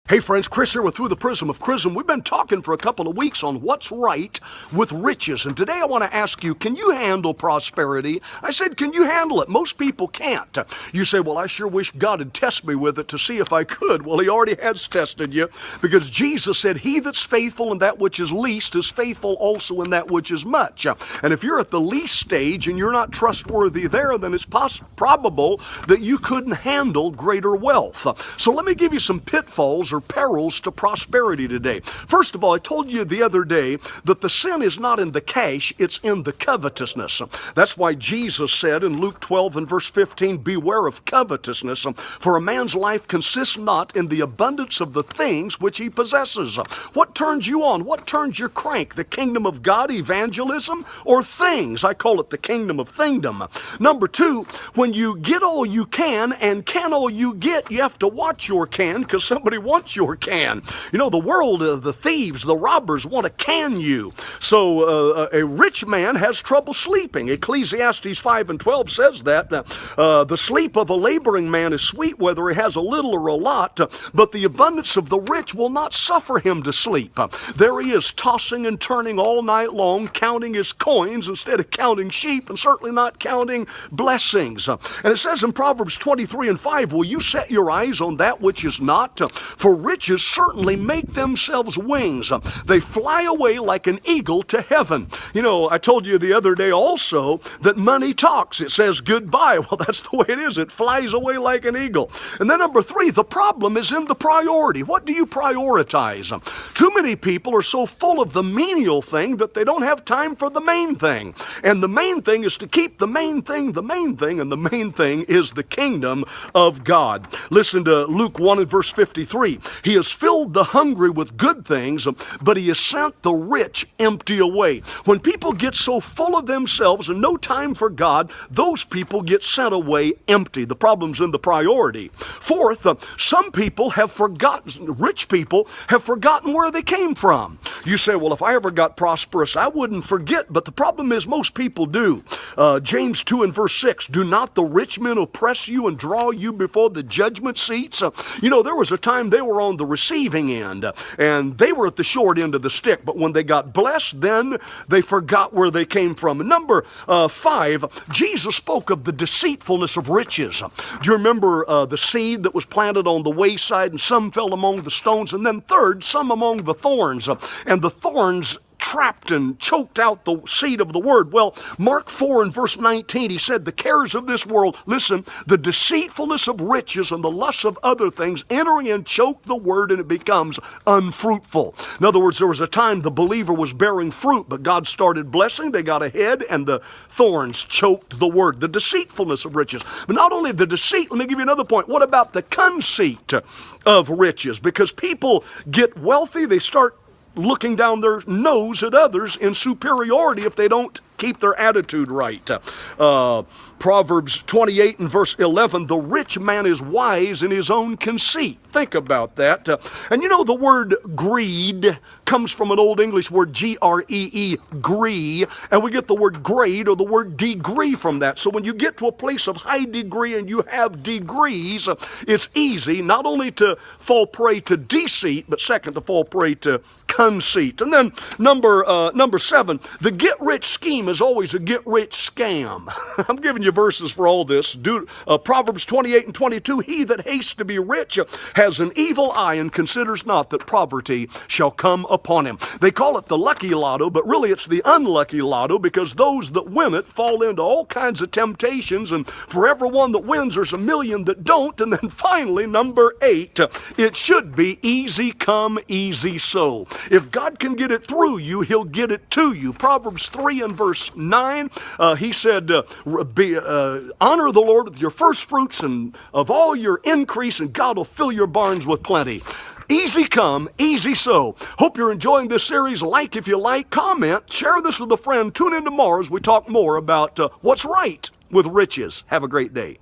Hey friends, Kris here with Through the Prism of Chrism. We've been talking for a couple of weeks on what's right with riches. And today I want to ask you, can you handle prosperity? I said, can you handle it? Most people can't. You say, well, I sure wish God had tested me with it to see if I could. Well, He already has tested you, because Jesus said, he that's faithful in that which is least is faithful also in that which is much. And if you're at the least stage and you're not trustworthy there, then it's probable that you couldn't handle greater wealth. So let me give you some pitfalls or perils to prosperity today. First of all, I told you the other day that the sin is not in the cash, it's in the covetousness. That's why Jesus said in Luke 12 and verse 15, beware of covetousness, for a man's life consists not in the abundance of the things which he possesses. What turns you on? What turns your crank? The kingdom of God, evangelism, or things? I call it the kingdom of thingdom. Number two, when you get all you can and can all you get, you have to watch your can, because somebody wants your can. You know, the world, the thieves, the robbers want to can you. So a rich man has trouble sleeping. Ecclesiastes 5 and 12 says that the sleep of a laboring man is sweet, whether he has a little or a lot, but the abundance of the rich will not suffer him to sleep. There he is, tossing and turning all night long, counting his coins instead of counting sheep, and certainly not counting blessings. And it says in Proverbs 23 and 5, will you set your eyes on that which is not? For riches certainly make themselves wings. They fly away like an eagle to heaven. You know, I told you the other day also that money talks. It says goodbye. Well, that's the way it is. It flies away like an eagle. And then number three, the problem is in the priority. What do you prioritize? Too many people are so full of the menial thing that they don't have time for the main thing. And the main thing is to keep the main thing, and the main thing is the kingdom of God. Listen to Luke 1 and verse 53. He has filled the hungry with good things, but he has sent the rich empty away. When people get so full of themselves and no time for God, those people get sent away empty. The problem's in the priority. Fourth, some people have forgotten, rich people have forgotten where they came from. You say, well, if I ever got prosperous, I wouldn't forget, but the problem is most people do. James 2 and verse 6, do not the rich men oppress you and draw you before the judgment seats? You know, there was a time they were on the receiving end, and they were at the short end of the stick, but when they got blessed, then they forgot where they came from. Number 5, Jesus spoke of the deceitfulness of riches. Do you remember the seed that was planted on the wayside, and some fell among the stones, and then third, some among the thorns, and the thorns trapped and choked out the seed of the word. Well, Mark 4 and verse 19, he said, the cares of this world, listen, the deceitfulness of riches and the lust of other things enter in, choke the word, and it becomes unfruitful. In other words, there was a time the believer was bearing fruit, but God started blessing, they got ahead, and the thorns choked the word. The deceitfulness of riches. But not only the deceit, let me give you another point. What about the conceit of riches? Because people get wealthy, they start looking down their nose at others in superiority if they don't keep their attitude right. Proverbs 28 and verse 11, the rich man is wise in his own conceit. Think about that. And you know, the word greed comes from an Old English word, G-R-E-E, gree, and we get the word grade or the word degree from that. So when you get to a place of high degree and you have degrees, it's easy not only to fall prey to deceit, but second, to fall prey to conceit. And then number 7, the get-rich scheme is always a get-rich scam. I'm giving you verses for all this. Proverbs 28 and 22, he that hastes to be rich has an evil eye and considers not that poverty shall come upon him. They call it the lucky lotto, but really it's the unlucky lotto, because those that win it fall into all kinds of temptations, and for every one that wins, there's a million that don't. And then finally, number 8, it should be easy come, easy so. If God can get it through you, He'll get it to you. Proverbs 3 and verse 9, he said, honor the Lord with your first fruits and of all your increase, and God will fill your barns with plenty. Easy come, easy so. Hope you're enjoying this series. Like if you like, comment, share this with a friend. Tune in tomorrow as we talk more about what's right with riches. Have a great day.